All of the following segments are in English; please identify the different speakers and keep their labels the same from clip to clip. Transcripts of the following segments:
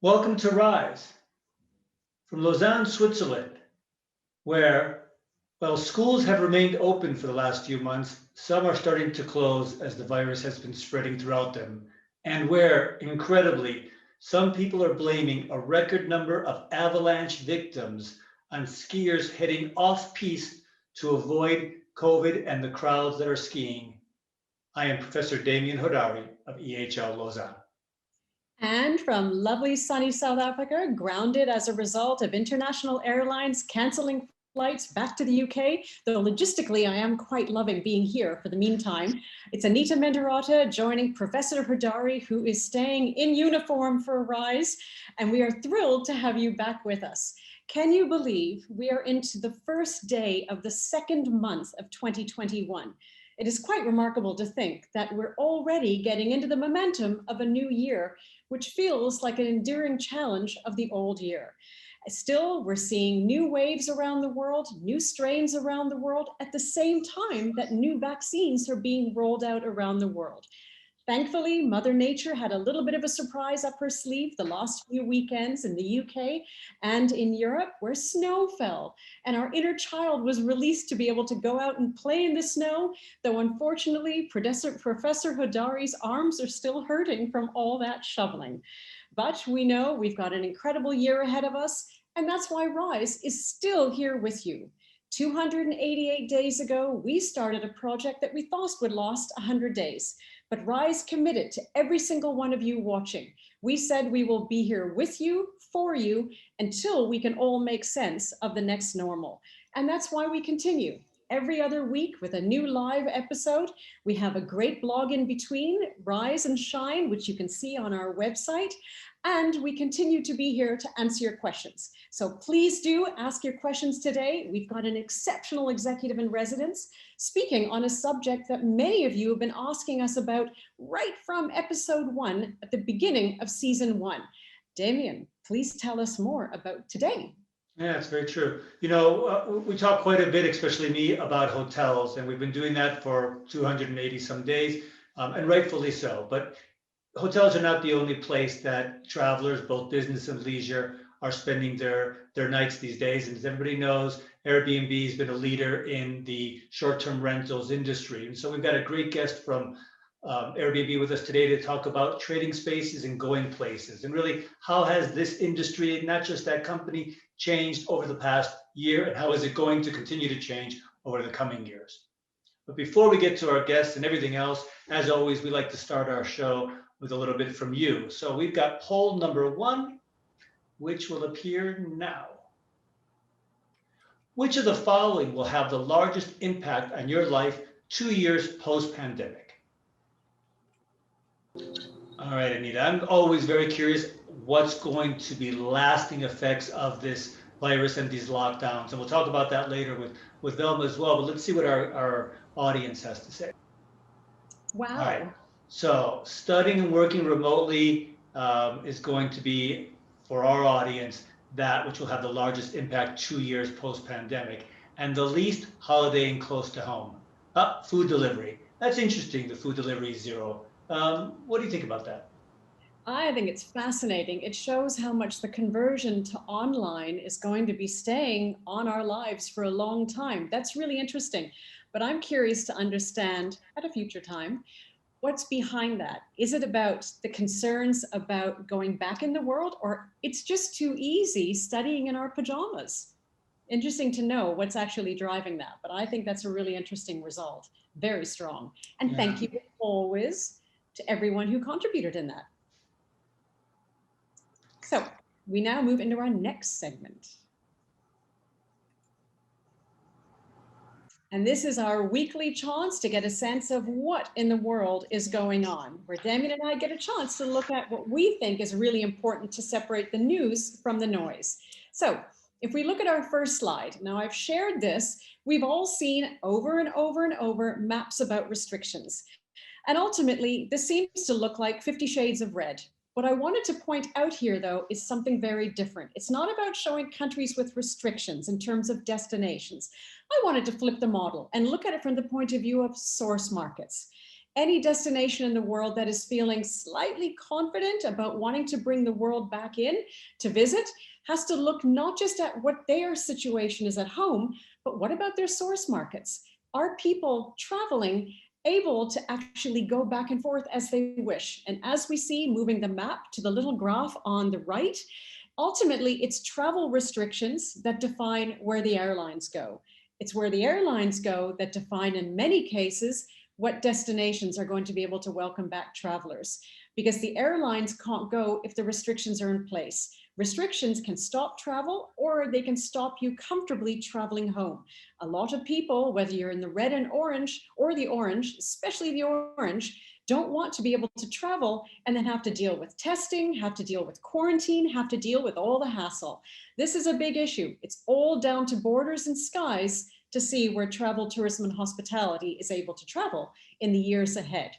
Speaker 1: Welcome to Rise from Lausanne, Switzerland, where, while schools have remained open for the last few months, some are starting to close as the virus has been spreading throughout them, and where, incredibly, some people are blaming a record number of avalanche victims on skiers heading off-piste to avoid COVID and the crowds that are skiing. I am Professor Demian Hodari of EHL Lausanne.
Speaker 2: And from lovely sunny South Africa, grounded as a result of international airlines canceling flights back to the UK, though logistically I am quite loving being here for the meantime. It's Anita Mendiratta joining Professor Hodari, who is staying in uniform for Rise, and we are thrilled to have you back with us. Can you believe we are into the first day of the second month of 2021? It is quite remarkable to think that we're already getting into the momentum of a new year, which feels like an enduring challenge of the old year. Still, we're seeing new waves around the world, new strains around the world, at the same time that new vaccines are being rolled out around the world. Thankfully, Mother Nature had a little bit of a surprise up her sleeve the last few weekends in the UK and in Europe, where snow fell, and our inner child was released to be able to go out and play in the snow, though unfortunately, Professor Hodari's arms are still hurting from all that shoveling. But we know we've got an incredible year ahead of us, and that's why Rise is still here with you. 288 days ago, we started a project that we thought would last 100 days. But Rise committed to every single one of you watching. We said we will be here with you, for you, until we can all make sense of the next normal. And that's why we continue every other week with a new live episode. We have a great blog in between, Rise and Shine, which you can see on our website. And we continue to be here to answer your questions. So please do ask your questions today. We've got an exceptional executive in residence speaking on a subject that many of you have been asking us about right from episode 1 at the beginning of season 1. Demian, please tell us more about today.
Speaker 1: Yeah, it's very true. You know, we talk quite a bit, especially me, about hotels, and we've been doing that for 280 some days, and rightfully so. But hotels are not the only place that travelers, both business and leisure, are spending their nights these days. And as everybody knows, Airbnb has been a leader in the short-term rentals industry. And so we've got a great guest from Airbnb with us today to talk about trading spaces and going places. And really, how has this industry, not just that company, changed over the past year, and how is it going to continue to change over the coming years? But before we get to our guests and everything else, as always, we like to start our show with a little bit from you. So we've got poll number 1, which will appear now. Which of the following will have the largest impact on your life 2 years post-pandemic? All right, Anita, I'm always very curious what's going to be lasting effects of this virus and these lockdowns. And we'll talk about that later with VELMA as well, but let's see what our audience has to say.
Speaker 2: Wow.
Speaker 1: All right. So studying and working remotely is going to be, for our audience, that which will have the largest impact 2 years post-pandemic, and the least holidaying close to home. Food delivery. That's interesting, the food delivery is 0. What do you think about that?
Speaker 2: I think it's fascinating. It shows how much the conversion to online is going to be staying on our lives for a long time. That's really interesting. But I'm curious to understand at a future time, what's behind that? Is it about the concerns about going back in the world, or it's just too easy studying in our pajamas? Interesting to know what's actually driving that. But I think that's a really interesting result. Very strong. And thank you always to everyone who contributed in that. So we now move into our next segment. And this is our weekly chance to get a sense of what in the world is going on, where Demian and I get a chance to look at what we think is really important to separate the news from the noise. So if we look at our first slide, now I've shared this, we've all seen over and over and over maps about restrictions. And ultimately, this seems to look like 50 shades of red. What I wanted to point out here, though, is something very different. It's not about showing countries with restrictions in terms of destinations. I wanted to flip the model and look at it from the point of view of source markets. Any destination in the world that is feeling slightly confident about wanting to bring the world back in to visit has to look not just at what their situation is at home, but what about their source markets? Are people traveling able to actually go back and forth as they wish? And as we see, moving the map to the little graph on the right, ultimately it's travel restrictions that define where the airlines go. It's where the airlines go that define, in many cases, what destinations are going to be able to welcome back travelers, because the airlines can't go if the restrictions are in place. Restrictions can stop travel, or they can stop you comfortably traveling home. A lot of people, whether you're in the red and orange or the orange, especially the orange, don't want to be able to travel and then have to deal with testing, have to deal with quarantine, have to deal with all the hassle. This is a big issue. It's all down to borders and skies to see where travel, tourism, and hospitality is able to travel in the years ahead.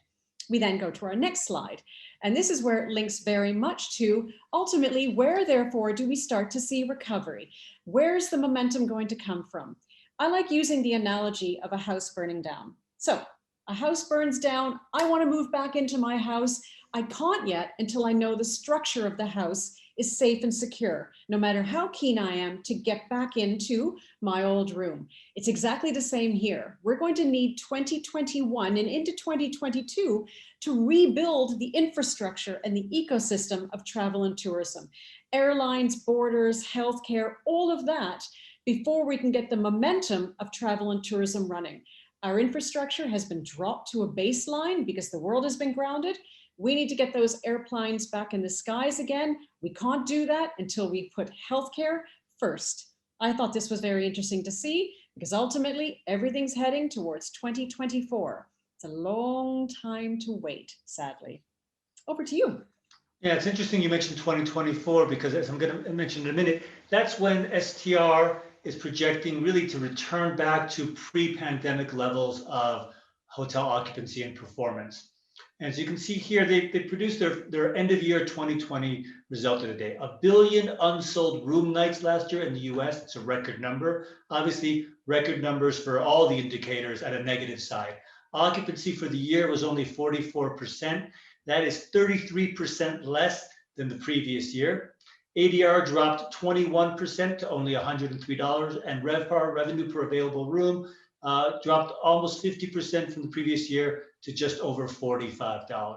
Speaker 2: We then go to our next slide. And this is where it links very much to ultimately where, therefore, do we start to see recovery? Where's the momentum going to come from? I like using the analogy of a house burning down. So a house burns down. I want to move back into my house. I can't yet until I know the structure of the house is safe and secure, no matter how keen I am to get back into my old room. It's exactly the same here. We're going to need 2021 and into 2022 to rebuild the infrastructure and the ecosystem of travel and tourism. Airlines, borders, healthcare, all of that, before we can get the momentum of travel and tourism running. Our infrastructure has been dropped to a baseline because the world has been grounded. We need to get those airplanes back in the skies again. We can't do that until we put healthcare first. I thought this was very interesting to see because ultimately everything's heading towards 2024. It's a long time to wait, sadly. Over to you.
Speaker 1: Yeah, it's interesting you mentioned 2024 because, as I'm going to mention in a minute, that's when STR is projecting really to return back to pre-pandemic levels of hotel occupancy and performance. And as you can see here, they produced their end of year 2020 result of the day. 1 billion unsold room nights last year in the US. It's a record number. Obviously, record numbers for all the indicators at a negative side. Occupancy for the year was only 44%. That is 33% less than the previous year. ADR dropped 21% to only $103, and RevPAR, revenue per available room, dropped almost 50% from the previous year to just over $45.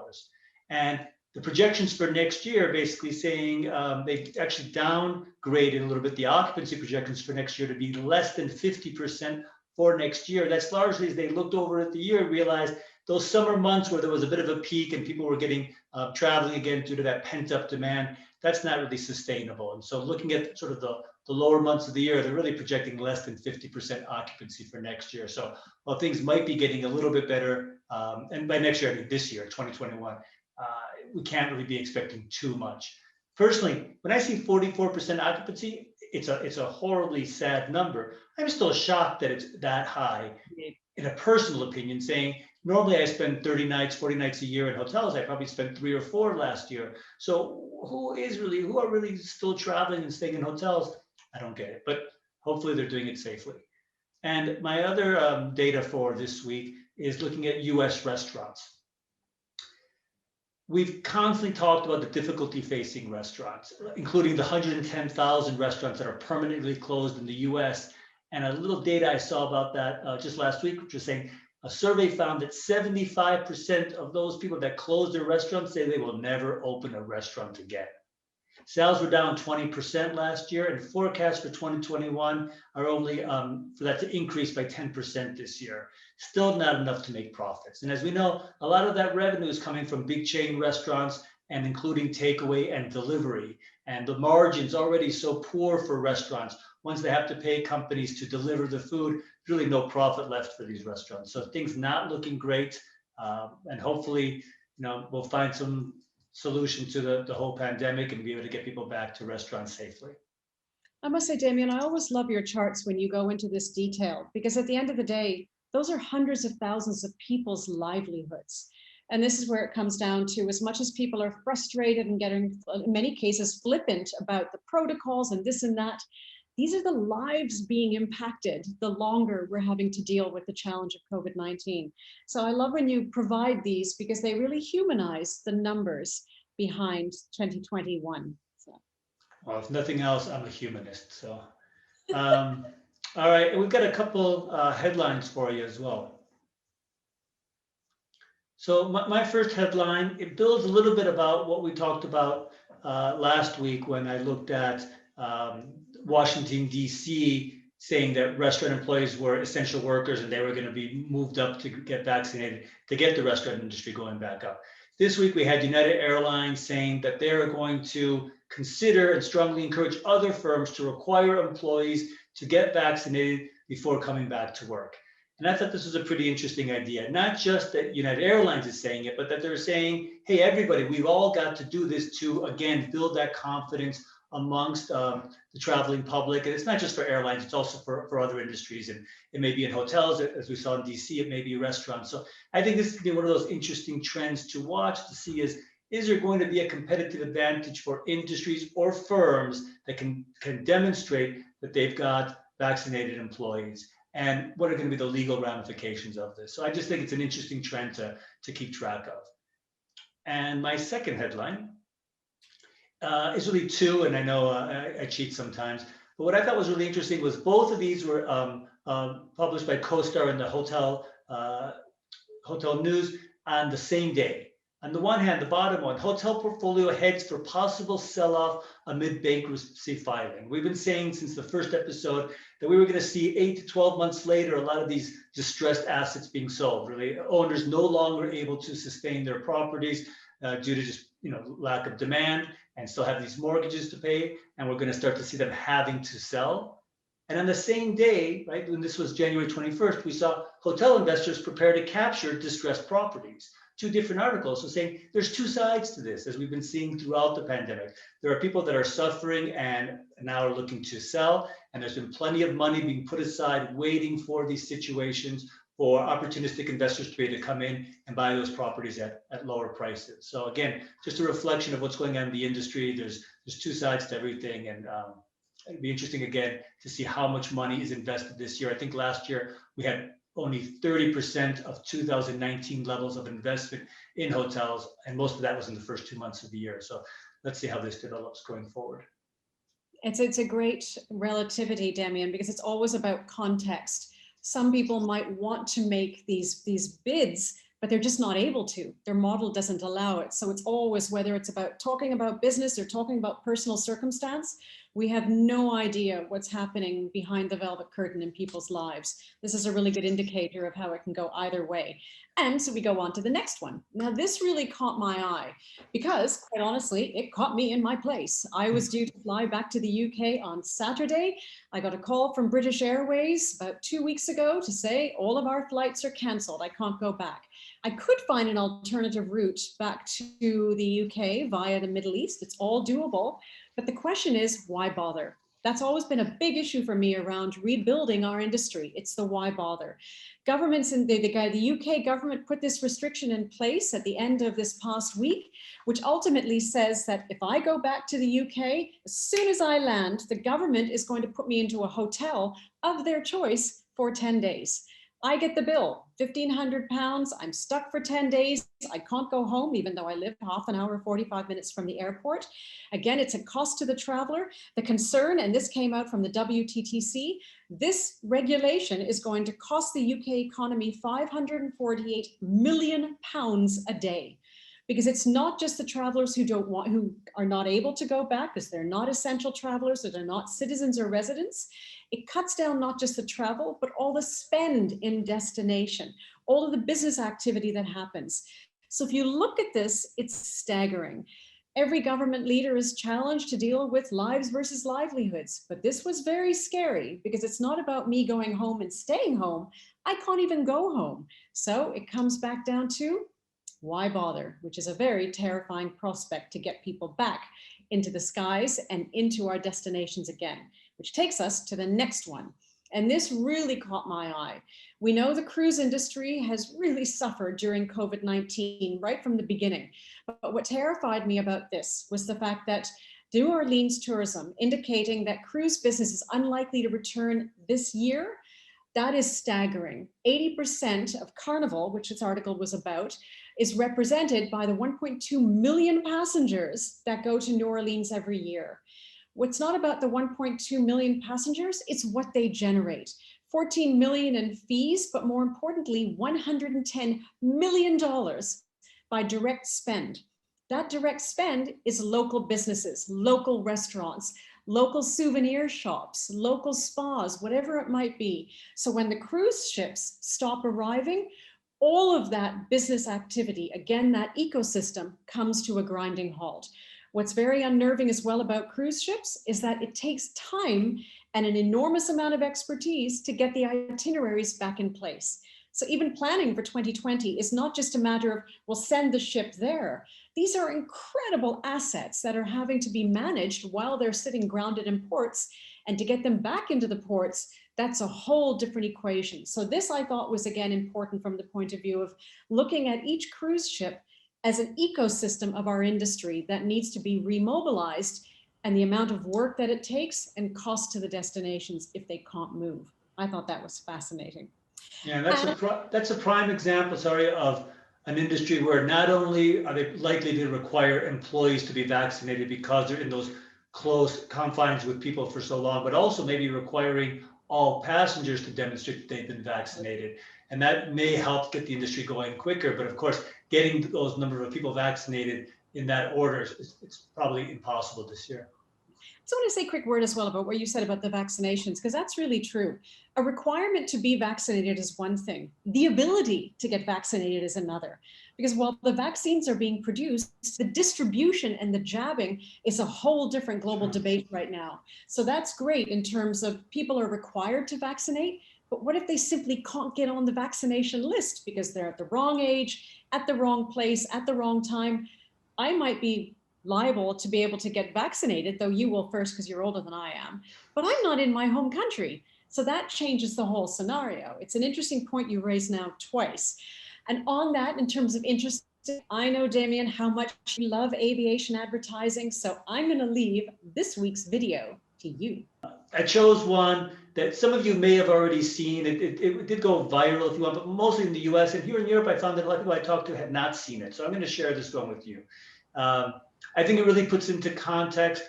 Speaker 1: And the projections for next year basically saying they actually downgraded a little bit the occupancy projections for next year to be less than 50% for next year. That's largely as they looked over at the year and realized those summer months where there was a bit of a peak and people were getting traveling again due to that pent up demand, that's not really sustainable. And so looking at sort of the lower months of the year, they're really projecting less than 50% occupancy for next year. So while things might be getting a little bit better, and by next year, I mean this year, 2021, we can't really be expecting too much. Personally, when I see 44% occupancy, it's a horribly sad number. I'm still shocked that it's that high. In a personal opinion, saying normally I spend 30 nights, 40 nights a year in hotels. I probably spent 3 or 4 last year. So who are really still traveling and staying in hotels? I don't get it, but hopefully they're doing it safely. And my other data for this week is looking at US restaurants. We've constantly talked about the difficulty facing restaurants, including the 110,000 restaurants that are permanently closed in the US. And a little data I saw about that just last week, which was saying a survey found that 75% of those people that closed their restaurants say they will never open a restaurant again. Sales were down 20% last year, and forecasts for 2021 are only for that to increase by 10% this year. Still not enough to make profits. And as we know, a lot of that revenue is coming from big chain restaurants and including takeaway and delivery. And the margins already so poor for restaurants. Once they have to pay companies to deliver the food, there's really no profit left for these restaurants. So things not looking great. And hopefully, we'll find some solution to the whole pandemic and be able to get people back to restaurants safely.
Speaker 2: I must say, Demian, I always love your charts when you go into this detail, because at the end of the day, those are hundreds of thousands of people's livelihoods. And this is where it comes down to, as much as people are frustrated and getting, in many cases, flippant about the protocols and this and that, these are the lives being impacted the longer we're having to deal with the challenge of COVID-19. So I love when you provide these because they really humanize the numbers behind 2021. So.
Speaker 1: Well, if nothing else, I'm a humanist. So, um, all right, and we've got a couple headlines for you as well. So my first headline, it builds a little bit about what we talked about last week when I looked at Washington, D.C., saying that restaurant employees were essential workers and they were going to be moved up to get vaccinated to get the restaurant industry going back up. This week, we had United Airlines saying that they're going to consider and strongly encourage other firms to require employees to get vaccinated before coming back to work. And I thought this was a pretty interesting idea. Not just that United Airlines is saying it, but that they're saying, hey, everybody, we've all got to do this to, again, build that confidence amongst the traveling public. And it's not just for airlines, it's also for other industries. And it may be in hotels, as we saw in DC, it may be restaurants. So I think this could be one of those interesting trends to watch to see is there going to be a competitive advantage for industries or firms that can demonstrate that they've got vaccinated employees? And what are going to be the legal ramifications of this? So I just think it's an interesting trend to keep track of. And my second headline is really two, and I know I cheat sometimes, but what I thought was really interesting was both of these were published by CoStar in the hotel news on the same day. On the one hand, the bottom one, hotel portfolio heads for possible sell-off amid bankruptcy filing. We've been saying since the first episode that we were going to see 8 to 12 months later, a lot of these distressed assets being sold, really owners no longer able to sustain their properties due to just lack of demand and still have these mortgages to pay. And we're going to start to see them having to sell. And on the same day, right, when this was January 21st, we saw hotel investors prepare to capture distressed properties. Two different articles. So saying there's two sides to this, as we've been seeing throughout the pandemic. There are people that are suffering and now are looking to sell, and there's been plenty of money being put aside waiting for these situations for opportunistic investors to be able to come in and buy those properties at lower prices. So again, just a reflection of what's going on in the industry. There's two sides to everything, and it'd be interesting again to see how much money is invested this year. I think last year we had only 30% of 2019 levels of investment in hotels, and most of that was in the first 2 months of the year. So let's see how this develops going forward.
Speaker 2: It's a great relativity, Demian, because it's always about context. Some people might want to make these bids, but they're just not able to. Their model doesn't allow it. So it's always, whether it's about talking about business or talking about personal circumstance, we have no idea what's happening behind the velvet curtain in people's lives. This is a really good indicator of how it can go either way. And so we go on to the next one. Now, this really caught my eye because, quite honestly, it caught me in my place. I was due to fly back to the UK on Saturday. I got a call from British Airways about 2 weeks ago to say all of our flights are cancelled. I can't go back. I could find an alternative route back to the UK via the Middle East. It's all doable. But the question is, why bother? That's always been a big issue for me around rebuilding our industry. It's the why bother. Governments in the UK government put this restriction in place at the end of this past week, which ultimately says that if I go back to the UK, as soon as I land, the government is going to put me into a hotel of their choice for 10 days. I get the bill, £1,500. I'm stuck for 10 days. I can't go home, even though I live half an hour, 45 minutes from the airport. Again, it's a cost to the traveler. The concern, and this came out from the WTTC, this regulation is going to cost the UK economy £548 million a day. Because it's not just the travelers who are not able to go back because they're not essential travelers or they're not citizens or residents. It cuts down not just the travel, but all the spend in destination, all of the business activity that happens. So if you look at this, it's staggering. Every government leader is challenged to deal with lives versus livelihoods, but this was very scary because it's not about me going home and staying home. I can't even go home. So it comes back down to why bother, which is a very terrifying prospect to get people back into the skies and into our destinations again, which takes us to the next one. And this really caught my eye. We know the cruise industry has really suffered during COVID-19 right from the beginning. But what terrified me about this was the fact that New Orleans tourism, indicating that cruise business is unlikely to return this year. That is staggering. 80% of Carnival, which this article was about, is represented by the 1.2 million passengers that go to New Orleans every year. What's not about the 1.2 million passengers, it's what they generate. 14 million in fees, but more importantly, $110 million by direct spend. That direct spend is local businesses, local restaurants, local souvenir shops, local spas, whatever it might be. So when the cruise ships stop arriving, all of that business activity, again, that ecosystem comes to a grinding halt. What's very unnerving as well about cruise ships is that it takes time and an enormous amount of expertise to get the itineraries back in place. So even planning for 2020 is not just a matter of, we'll send the ship there. These are incredible assets that are having to be managed while they're sitting grounded in ports, and to get them back into the ports, that's a whole different equation. So this, I thought, was again important from the point of view of looking at each cruise ship as an ecosystem of our industry that needs to be remobilized, and the amount of work that it takes and cost to the destinations if they can't move. I thought that was fascinating.
Speaker 1: Yeah, that's a prime example, sorry, of an industry where not only are they likely to require employees to be vaccinated because they're in those close confines with people for so long, but also maybe requiring all passengers to demonstrate that they've been vaccinated. And that may help get the industry going quicker. But of course, getting those number of people vaccinated in that order, it's probably impossible this year.
Speaker 2: So I want to say a quick word as well about what you said about the vaccinations, because that's really true. A requirement to be vaccinated is one thing. The ability to get vaccinated is another. Because while the vaccines are being produced, the distribution and the jabbing is a whole different global debate right now. So that's great in terms of people are required to vaccinate, but what if they simply can't get on the vaccination list because they're at the wrong age, at the wrong place, at the wrong time? I might be liable to be able to get vaccinated, though you will first because you're older than I am, but I'm not in my home country. So that changes the whole scenario. It's an interesting point you raised now twice. And on that, in terms of interest, I know, Demian, how much you love aviation advertising. So I'm going to leave this week's video to you.
Speaker 1: I chose one that some of you may have already seen. It did go viral if you want, but mostly in the US. And here in Europe, I found that a lot of people I talked to had not seen it. So I'm going to share this one with you. I think it really puts into context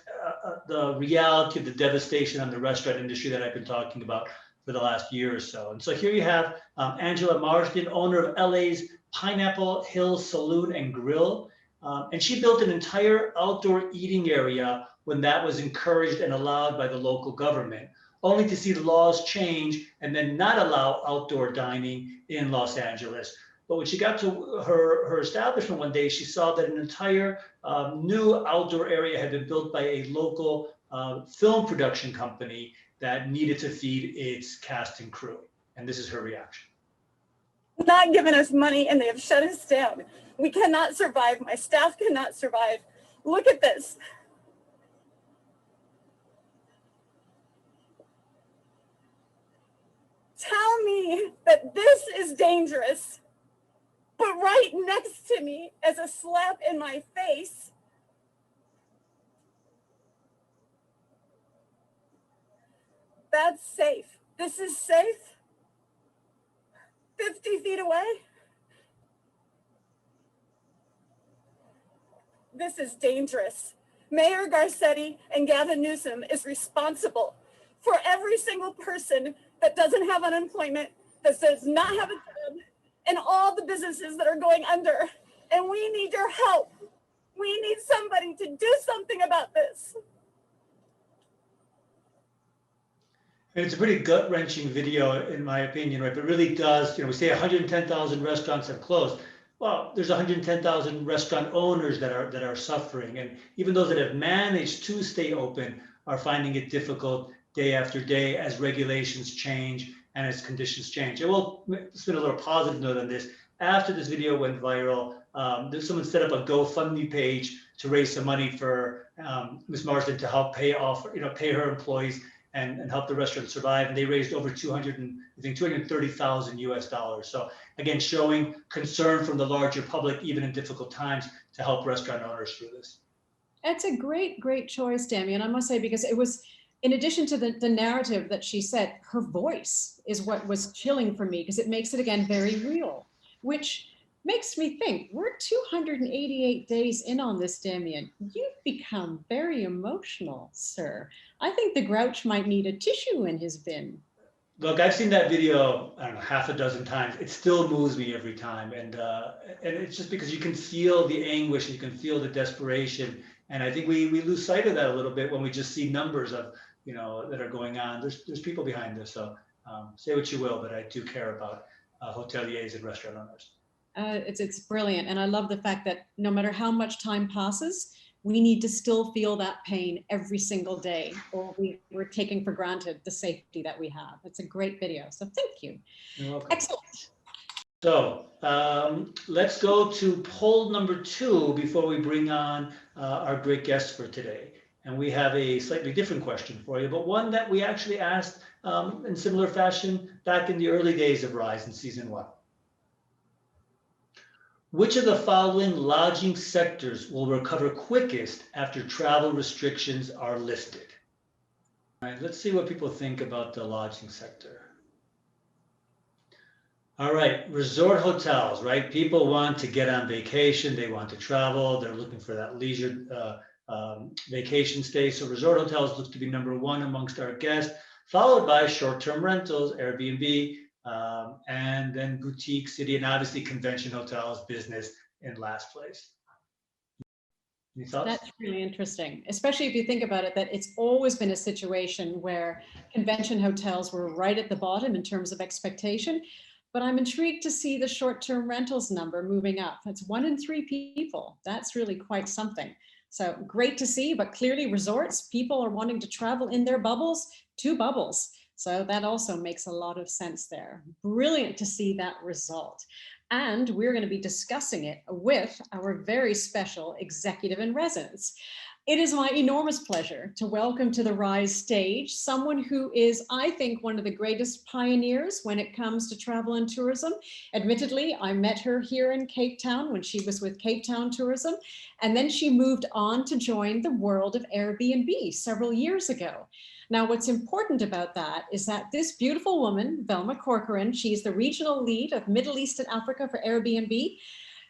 Speaker 1: the reality of the devastation on the restaurant industry that I've been talking about for the last year or so. And so here you have Angela Marsden, owner of LA's Pineapple Hill Saloon and Grill. And she built an entire outdoor eating area when that was encouraged and allowed by the local government, only to see the laws change and then not allow outdoor dining in Los Angeles. But when she got to her establishment one day, she saw that an entire new outdoor area had been built by a local film production company that needed to feed its cast and crew. And this is her reaction.
Speaker 3: Not giving us money, and they have shut us down. We cannot survive. My staff cannot survive. Look at this. Tell me that this is dangerous. But right next to me, as a slap in my face, that's safe. This is safe. 50 feet away. This is dangerous. Mayor Garcetti and Gavin Newsom is responsible for every single person that doesn't have unemployment, that does not have a job, and all the businesses that are going under. And we need your help. We need somebody to do something about this.
Speaker 1: And it's a pretty gut-wrenching video, in my opinion, right? But it really does, we say 110,000 restaurants have closed. Well, there's 110,000 restaurant owners that are suffering. And even those that have managed to stay open are finding it difficult day after day as regulations change and as conditions change. I will spin a little positive note on this. After this video went viral, someone set up a GoFundMe page to raise some money for Ms. Marsden to help pay her employees and help the restaurant survive. And they raised over $230,000 US. So again, showing concern from the larger public, even in difficult times, to help restaurant owners through this.
Speaker 2: It's a great, great choice, Demian, I must say, because it was, in addition to the narrative that she said, her voice is what was chilling for me because it makes it again very real, which makes me think we're 288 days in on this, Demian. You've become very emotional, sir. I think the grouch might need a tissue in his bin.
Speaker 1: Look, I've seen that video, I don't know, half a dozen times. It still moves me every time. And it's just because you can feel the anguish, you can feel the desperation. And I think we lose sight of that a little bit when we just see numbers of, that are going on. There's people behind this. So say what you will, but I do care about hoteliers and restaurant owners.
Speaker 2: It's brilliant. And I love the fact that no matter how much time passes, we need to still feel that pain every single day, or we're taking for granted the safety that we have. It's a great video. So thank you.
Speaker 1: You're welcome.
Speaker 2: Excellent.
Speaker 1: So let's go to poll number 2 before we bring on our great guests for today. And we have a slightly different question for you, but one that we actually asked in similar fashion back in the early days of Rise in season 1. Which of the following lodging sectors will recover quickest after travel restrictions are lifted? All right, let's see what people think about the lodging sector. All right, resort hotels, right? People want to get on vacation, they want to travel, they're looking for that leisure vacation stay. So resort hotels look to be number 1 amongst our guests, followed by short-term rentals, Airbnb, and then boutique, city, and obviously convention hotels, business in last place. Any thoughts?
Speaker 2: That's really interesting, especially if you think about it, that it's always been a situation where convention hotels were right at the bottom in terms of expectation. But I'm intrigued to see the short-term rentals number moving up. That's 1 in 3 people. That's really quite something. So great to see, but clearly resorts, people are wanting to travel in their bubbles to bubbles. So that also makes a lot of sense there. Brilliant to see that result. And we're going to be discussing it with our very special executive in residence. It is my enormous pleasure to welcome to the Rise stage someone who is, I think, one of the greatest pioneers when it comes to travel and tourism. Admittedly, I met her here in Cape Town when she was with Cape Town Tourism, and then she moved on to join the world of Airbnb several years ago. Now, what's important about that is that this beautiful woman, VELMA Corcoran, she's the regional lead of Middle East and Africa for Airbnb.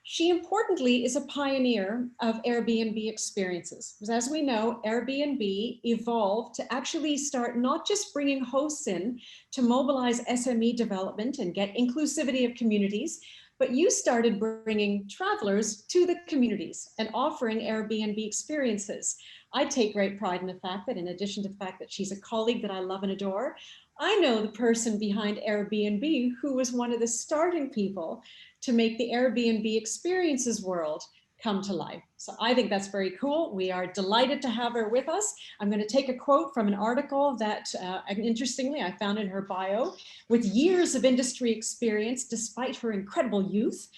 Speaker 2: She importantly is a pioneer of Airbnb experiences. Because as we know, Airbnb evolved to actually start not just bringing hosts in to mobilize SME development and get inclusivity of communities, but you started bringing travelers to the communities and offering Airbnb experiences. I take great pride in the fact that in addition to the fact that she's a colleague that I love and adore, I know the person behind Airbnb who was one of the starting people to make the Airbnb experiences world come to life. So I think that's very cool. We are delighted to have her with us. I'm going to take a quote from an article that, interestingly, I found in her bio. With years of industry experience, despite her incredible youth,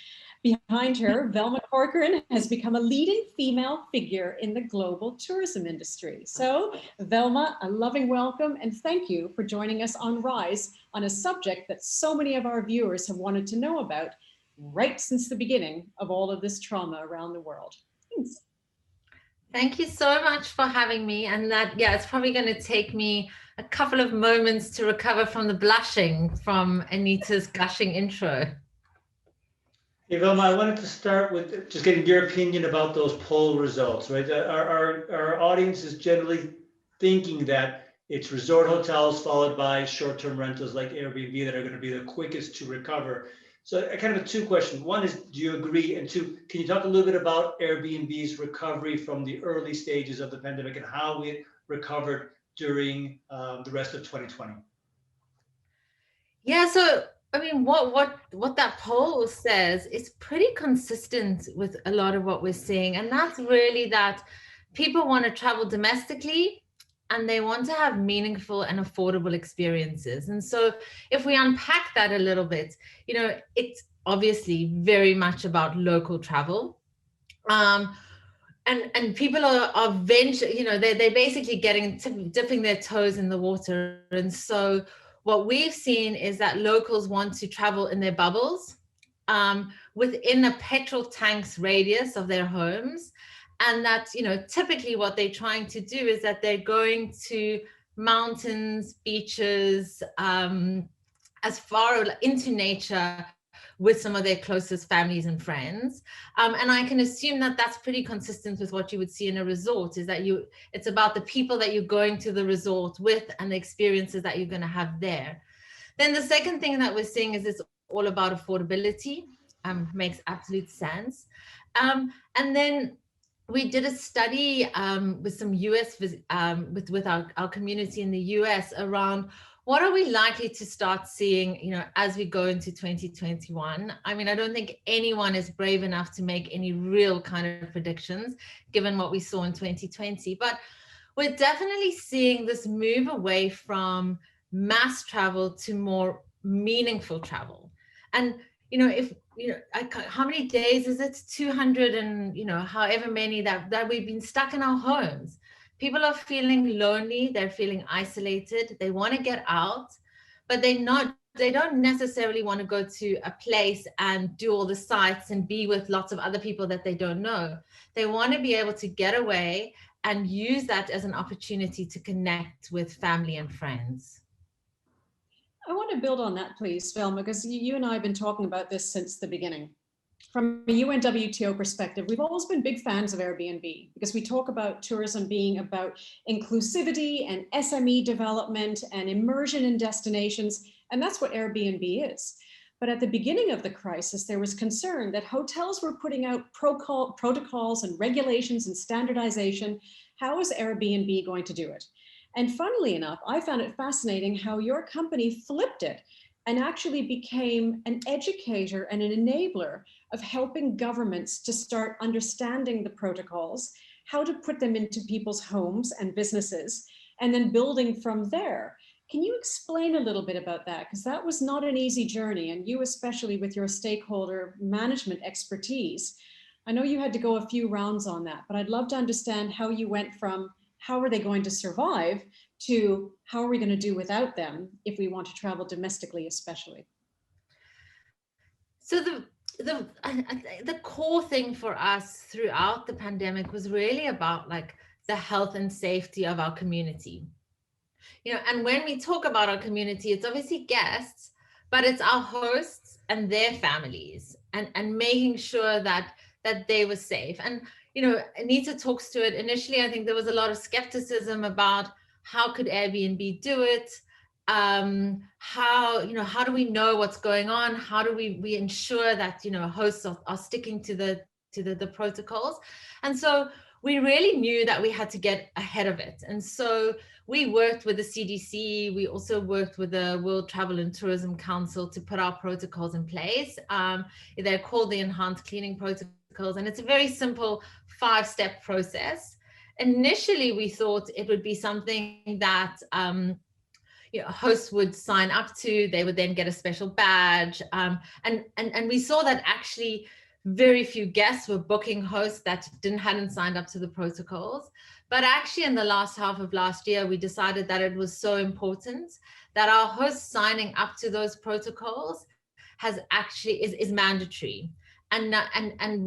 Speaker 2: behind her, VELMA Corcoran has become a leading female figure in the global tourism industry. So, VELMA, a loving welcome and thank you for joining us on Rise on a subject that so many of our viewers have wanted to know about right since the beginning of all of this trauma around the world. Thanks.
Speaker 4: Thank you so much for having me. And that, yeah, it's probably going to take me a couple of moments to recover from the blushing from Anita's gushing intro.
Speaker 1: Hey, Velma, I wanted to start with just getting your opinion about those poll results, right? Our audience is generally thinking that it's resort hotels followed by short-term rentals like Airbnb that are going to be the quickest to recover. So I kind of have 2 questions. One is, do you agree? And 2, can you talk a little bit about Airbnb's recovery from the early stages of the pandemic and how it recovered during the rest of 2020?
Speaker 4: Yeah, so I mean, what that poll says is pretty consistent with a lot of what we're seeing. And that's really that people want to travel domestically and they want to have meaningful and affordable experiences. And so if we unpack that a little bit, you know, it's obviously very much about local travel. And people are venture, you know, they're basically dipping their toes in the water. And so what we've seen is that locals want to travel in their bubbles within a petrol tank's radius of their homes. And that, you know, typically what they're trying to do is that they're going to mountains, beaches, as far into nature with some of their closest families and friends. And I can assume that that's pretty consistent with what you would see in a resort, is that it's about the people that you're going to the resort with and the experiences that you're going to have there. Then the second thing that we're seeing is it's all about affordability. Makes absolute sense. And then we did a study with some US, with our community in the US around what are we likely to start seeing, you know, as we go into 2021. I mean, I don't think anyone is brave enough to make any real kind of predictions given what we saw in 2020, but we're definitely seeing this move away from mass travel to more meaningful travel. And, you know, if, you know, how many days is it? 200 and, you know, however many that we've been stuck in our homes. People are feeling lonely, they're feeling isolated, they want to get out, but they don't necessarily want to go to a place and do all the sights and be with lots of other people that they don't know. They want to be able to get away and use that as an opportunity to connect with family and friends.
Speaker 2: I want to build on that, please, Velma, because you and I have been talking about this since the beginning. From a UNWTO perspective, we've always been big fans of Airbnb because we talk about tourism being about inclusivity and SME development and immersion in destinations, and that's what Airbnb is. But at the beginning of the crisis, there was concern that hotels were putting out protocols and regulations and standardization. How is Airbnb going to do it? And funnily enough, I found it fascinating how your company flipped it and actually became an educator and an enabler of helping governments to start understanding the protocols, how to put them into people's homes and businesses, and then building from there. Can you explain a little bit about that? Because that was not an easy journey, and you especially with your stakeholder management expertise. I know you had to go a few rounds on that, but I'd love to understand how you went from how are they going to survive to how are we going to do without them if we want to travel domestically especially.
Speaker 4: So the core thing for us throughout the pandemic was really about like the health and safety of our community. You know, and when we talk about our community, it's obviously guests, but it's our hosts and their families, and making sure that they were safe. And, you know, Anita talks to it. Initially, I think there was a lot of skepticism about how could Airbnb do it? How do we know what's going on? How do we ensure that, you know, hosts are sticking to the protocols? And so we really knew that we had to get ahead of it. And so we worked with the CDC. We also worked with the World Travel and Tourism Council to put our protocols in place. They're called the Enhanced Cleaning Protocols, and it's a very simple 5-step process. Initially, we thought it would be something that hosts would sign up to. They would then get a special badge, and we saw that actually very few guests were booking hosts that hadn't signed up to the protocols. But actually, in the last half of last year, we decided that it was so important that our hosts signing up to those protocols is mandatory. And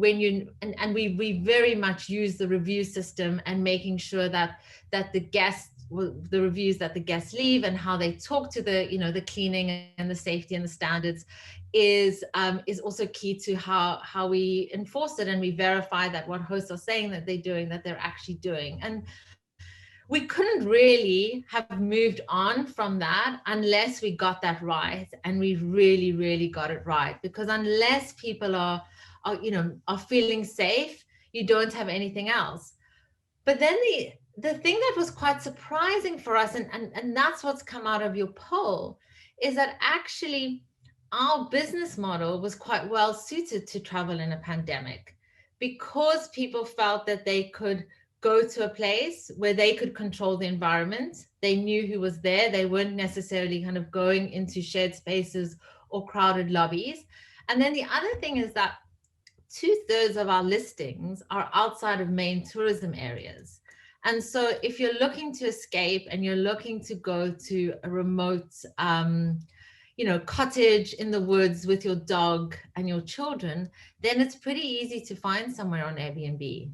Speaker 4: we very much use the review system and making sure that the reviews that the guests leave and how they talk to the cleaning and the safety and the standards is also key to how we enforce it, and we verify that what hosts are saying that they're doing, that they're actually doing. And we couldn't really have moved on from that unless we got that right, and we really, really got it right. Because unless people are feeling safe, you don't have anything else. But then the thing that was quite surprising for us, and that's what's come out of your poll, is that actually our business model was quite well suited to travel in a pandemic, because people felt that they could go to a place where they could control the environment. They knew who was there. They weren't necessarily kind of going into shared spaces or crowded lobbies. And then the other thing is that 2/3 of our listings are outside of main tourism areas. And so if you're looking to escape and you're looking to go to a remote, cottage in the woods with your dog and your children, then it's pretty easy to find somewhere on Airbnb.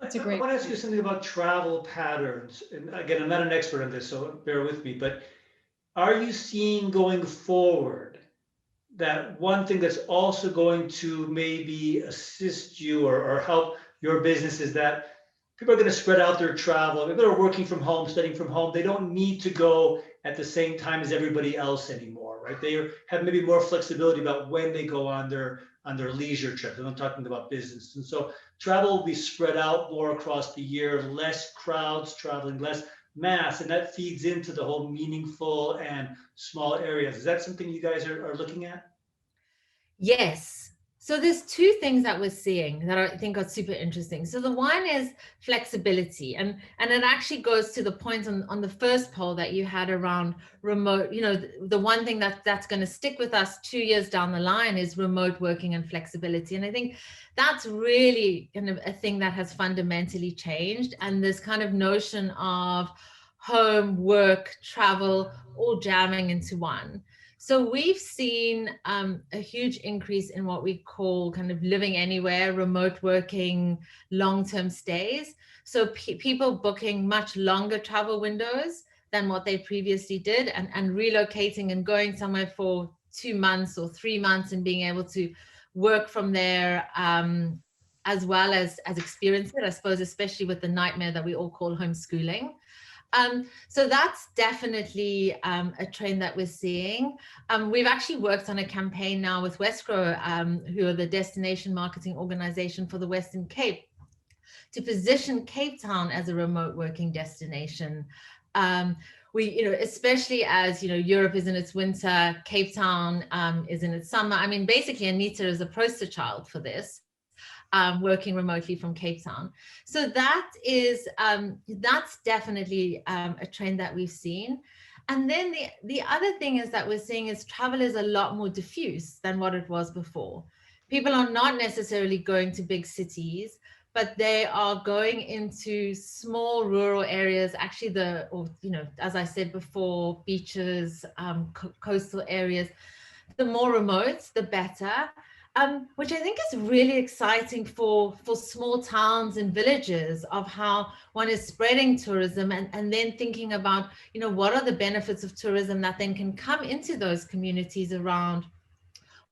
Speaker 2: That's a
Speaker 1: I
Speaker 2: great
Speaker 1: want to ask you
Speaker 2: point.
Speaker 1: something about travel patterns. And again, I'm not an expert on this, so bear with me, but are you seeing going forward that one thing that's also going to maybe assist you or help your business is that people are going to spread out their travel. If they're working from home, studying from home, they don't need to go at the same time as everybody else anymore, right? They have maybe more flexibility about when they go on their leisure trips. And I'm talking about business. And so travel will be spread out more across the year, less crowds traveling, less mass, and that feeds into the whole meaningful and small areas. Is that something you guys are looking at?
Speaker 4: Yes. So there's two things that we're seeing that I think are super interesting. So the one is flexibility, and it actually goes to the point on the first poll that you had around remote. You know, the one thing that's going to stick with us 2 years down the line is remote working and flexibility. And I think that's really kind of a thing that has fundamentally changed. And this kind of notion of home, work, travel, all jamming into one. So we've seen a huge increase in what we call kind of living anywhere, remote working, long-term stays. So people booking much longer travel windows than what they previously did, and relocating and going somewhere for 2 months or 3 months and being able to work from there, as well as experience it, I suppose, especially with the nightmare that we all call homeschooling. So that's definitely a trend that we're seeing. We've actually worked on a campaign now with Westgrow, who are the destination marketing organization for the Western Cape, to position Cape Town as a remote working destination. We, especially as, Europe is in its winter, Cape Town is in its summer. I mean, basically, Anita is a poster child for this. Working remotely from Cape Town. So that is, that's definitely a trend that we've seen. And then the other thing is that we're seeing is travel is a lot more diffuse than what it was before. People are not necessarily going to big cities, but they are going into small rural areas, actually as I said before, beaches, coastal areas. The more remote, the better. Which I think is really exciting for small towns and villages, of how one is spreading tourism and then thinking about, what are the benefits of tourism that then can come into those communities around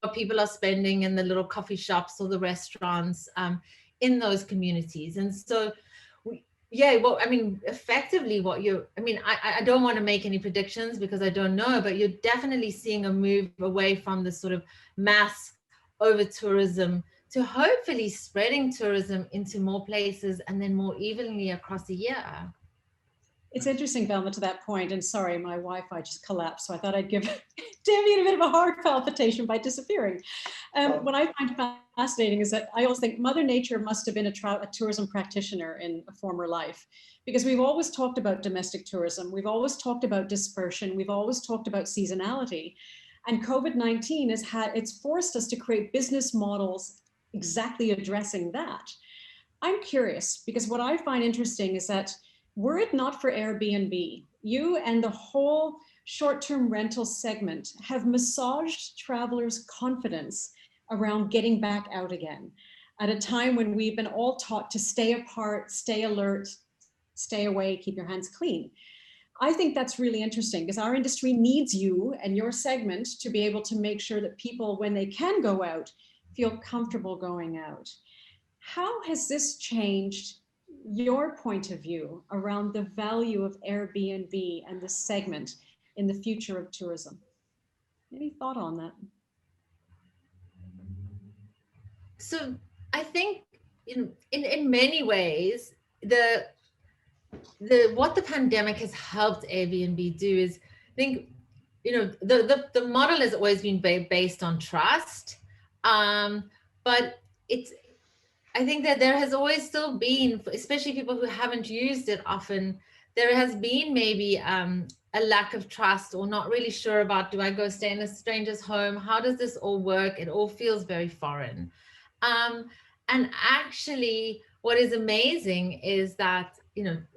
Speaker 4: what people are spending in the little coffee shops or the restaurants in those communities. And so, effectively I don't want to make any predictions because I don't know, but you're definitely seeing a move away from the sort of mass over tourism to hopefully spreading tourism into more places and then more evenly across the year.
Speaker 2: It's interesting, Velma, to that point, and sorry, my Wi-Fi just collapsed, so I thought I'd give Demian a bit of a heart palpitation by disappearing. What I find fascinating is that I always think Mother Nature must have been a tourism practitioner in a former life, because we've always talked about domestic tourism, we've always talked about dispersion, we've always talked about seasonality, and COVID-19 it's forced us to create business models exactly addressing that. I'm curious, because what I find interesting is that were it not for Airbnb, you and the whole short-term rental segment have massaged travelers' confidence around getting back out again at a time when we've been all taught to stay apart, stay alert, stay away, keep your hands clean. I think that's really interesting because our industry needs you and your segment to be able to make sure that people, when they can go out, feel comfortable going out. How has this changed your point of view around the value of Airbnb and the segment in the future of tourism? Any thought on that?
Speaker 4: So I think in many ways, what the pandemic has helped Airbnb do is, I think, the model has always been based on trust, but I think that there has always still been, especially people who haven't used it often, there has been maybe a lack of trust or not really sure about, do I go stay in a stranger's home? How does this all work? It all feels very foreign. And actually, what is amazing is that,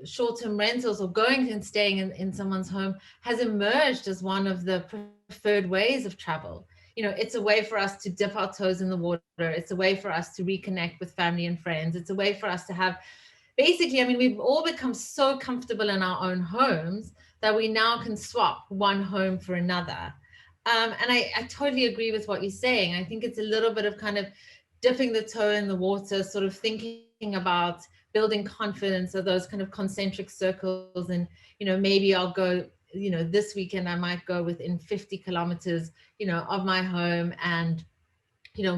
Speaker 4: short-term rentals or going and staying in someone's home has emerged as one of the preferred ways of travel. It's a way for us to dip our toes in the water. It's a way for us to reconnect with family and friends. It's a way for us to have basically, I mean, we've all become so comfortable in our own homes that we now can swap one home for another. And I totally agree with what you're saying. I think it's a little bit of kind of dipping the toe in the water, sort of thinking about building confidence of those kind of concentric circles. And, maybe I'll go, this weekend I might go within 50 kilometers, of my home and,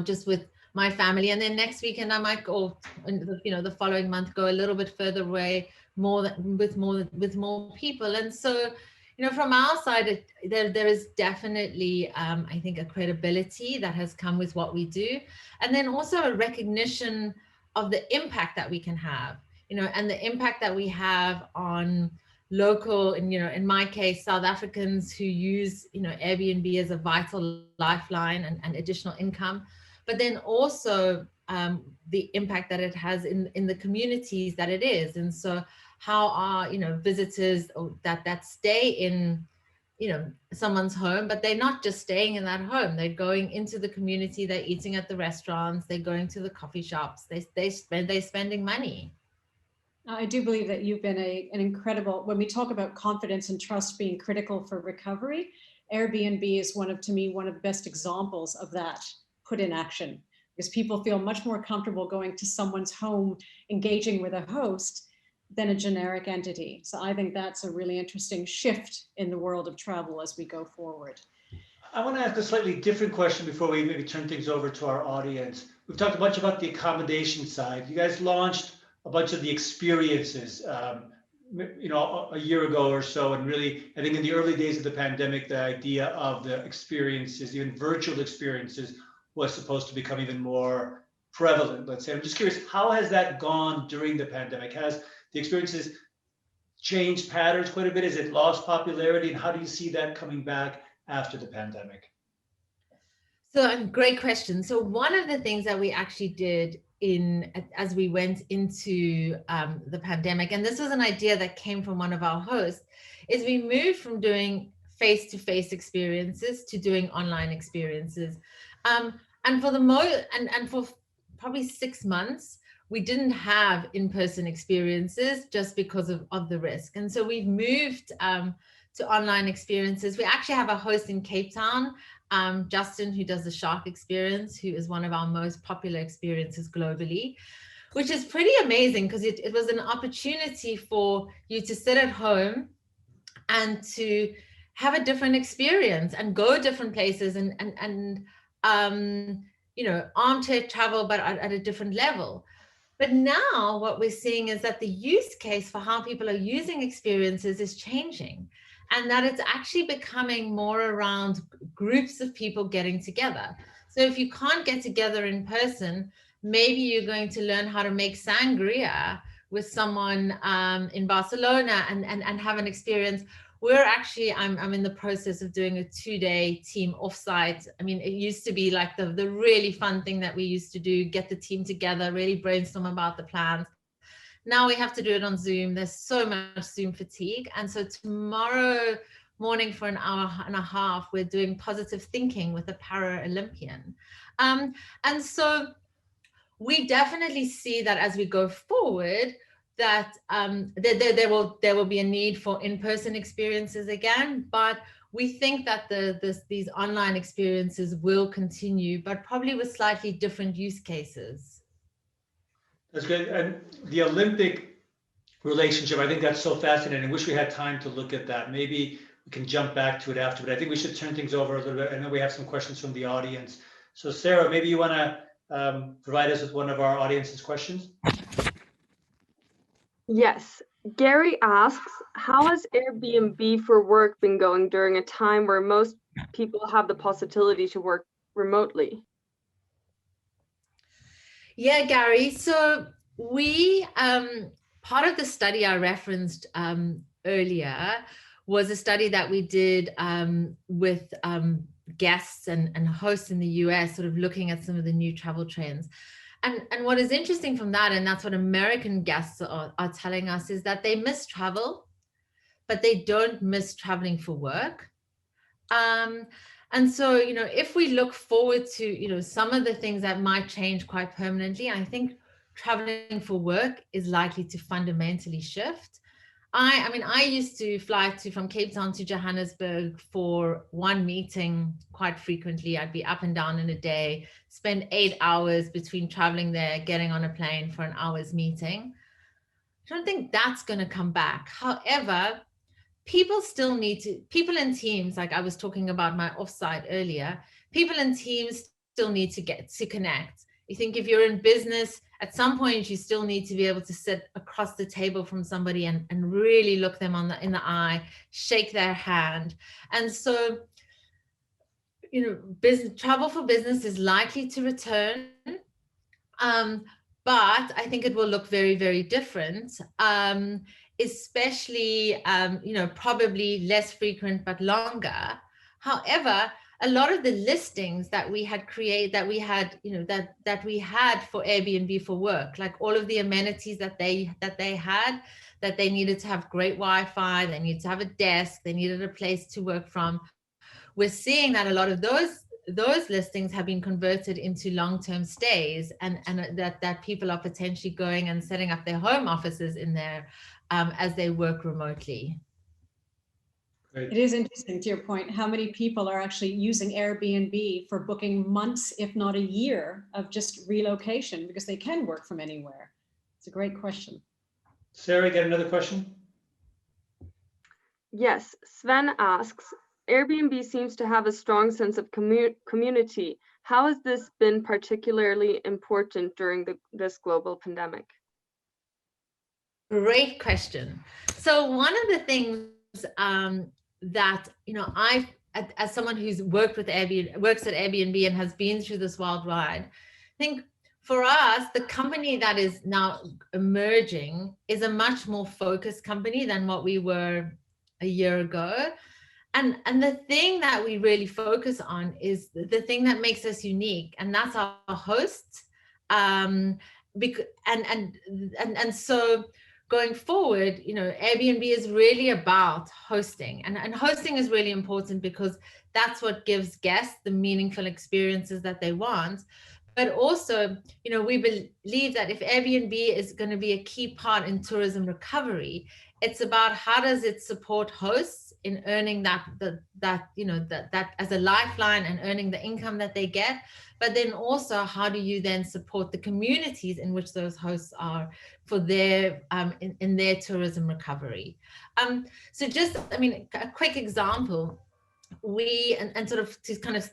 Speaker 4: just with my family. And then next weekend I might go, the following month, go a little bit further away, with more people. And so, from our side, there is definitely, I think, a credibility that has come with what we do. And then also a recognition of the impact that we can have, and the impact that we have on local, and, in my case, South Africans who use, Airbnb as a vital lifeline and additional income, but then also the impact that it has in the communities that it is. And so how are, visitors that stay in, someone's home, but they're not just staying in that home, they're going into the community, they're eating at the restaurants, they're going to the coffee shops, they're spending money.
Speaker 2: I do believe that you've been an incredible, when we talk about confidence and trust being critical for recovery, Airbnb is to me, one of the best examples of that put in action, because people feel much more comfortable going to someone's home, engaging with a host, than a generic entity. So I think that's a really interesting shift in the world of travel as we go forward.
Speaker 1: I want to ask a slightly different question before we maybe turn things over to our audience. We've talked a bunch about the accommodation side. You guys launched a bunch of the experiences, a year ago or so. And really, I think in the early days of the pandemic, the idea of the experiences, even virtual experiences, was supposed to become even more prevalent, let's say. I'm just curious, how has that gone during the pandemic? Has the experiences changed patterns quite a bit? Has it lost popularity? And how do you see that coming back after the pandemic?
Speaker 4: So, great question. So one of the things that we actually did as we went into the pandemic, and this was an idea that came from one of our hosts, is we moved from doing face-to-face experiences to doing online experiences. And for probably 6 months, we didn't have in-person experiences just because of the risk. And so we've moved to online experiences. We actually have a host in Cape Town, Justin, who does the Shark Experience, who is one of our most popular experiences globally, which is pretty amazing because it was an opportunity for you to sit at home and to have a different experience and go different places and armchair travel, but at a different level. But now what we're seeing is that the use case for how people are using experiences is changing, and that it's actually becoming more around groups of people getting together. So if you can't get together in person, maybe you're going to learn how to make sangria with someone in Barcelona and have an experience. I'm in the process of doing a 2-day team offsite. I mean, it used to be like the really fun thing that we used to do, get the team together, really brainstorm about the plans. Now we have to do it on Zoom. There's so much Zoom fatigue. And so tomorrow morning for an hour and a half, we're doing positive thinking with a para-Olympian. And so we definitely see that as we go forward, that there will be a need for in-person experiences again, but we think that these online experiences will continue, but probably with slightly different use cases.
Speaker 1: That's good. And the Olympic relationship, I think that's so fascinating. I wish we had time to look at that. Maybe we can jump back to it after, but I think we should turn things over a little bit. I know we have some questions from the audience. So Sarah, maybe you want to provide us with one of our audience's questions?
Speaker 5: Yes. Gary asks, how has Airbnb for work been going during a time where most people have the possibility to work remotely?
Speaker 4: Yeah, Gary. So we, part of the study I referenced earlier was a study that we did with guests and hosts in the US, sort of looking at some of the new travel trends. And what is interesting from that, and that's what American guests are telling us, is that they miss travel, but they don't miss traveling for work. And so, if we look forward to, some of the things that might change quite permanently, I think traveling for work is likely to fundamentally shift. I mean, I used to fly from Cape Town to Johannesburg for one meeting quite frequently. I'd be up and down in a day, spend 8 hours between traveling there, getting on a plane for an hour's meeting. I don't think that's going to come back. However, people in teams, like I was talking about my offsite earlier, people in teams still need to get to connect. You think if you're in business, at some point you still need to be able to sit across the table from somebody and really look them in the eye, shake their hand. And so, travel for business is likely to return. But I think it will look very, very different, especially, probably less frequent, but longer. However, a lot of the listings that we had that we had for Airbnb for work, like all of the amenities that they had, that they needed to have great Wi-Fi, they needed to have a desk, they needed a place to work from. We're seeing that a lot of those listings have been converted into long-term stays, and that people are potentially going and setting up their home offices in there as they work remotely.
Speaker 1: Great.
Speaker 2: It is interesting, to your point, how many people are actually using Airbnb for booking months, if not a year, of just relocation because they can work from anywhere. It's a great question.
Speaker 1: Sarah, you got another question?
Speaker 5: Yes, Sven asks, Airbnb seems to have a strong sense of community. How has this been particularly important during this global pandemic?
Speaker 4: Great question. So one of the things that, I've, as someone who's works at Airbnb and has been through this worldwide, I think for us, the company that is now emerging is a much more focused company than what we were a year ago. And the thing that we really focus on is the thing that makes us unique, and that's our hosts. So going forward, Airbnb is really about hosting, and hosting is really important because that's what gives guests the meaningful experiences that they want. But also, we believe that if Airbnb is going to be a key part in tourism recovery, it's about how does it support hosts in earning that as a lifeline and earning the income that they get, but then also how do you then support the communities in which those hosts are for their in their tourism recovery. So just, a quick example. We and sort of to kind of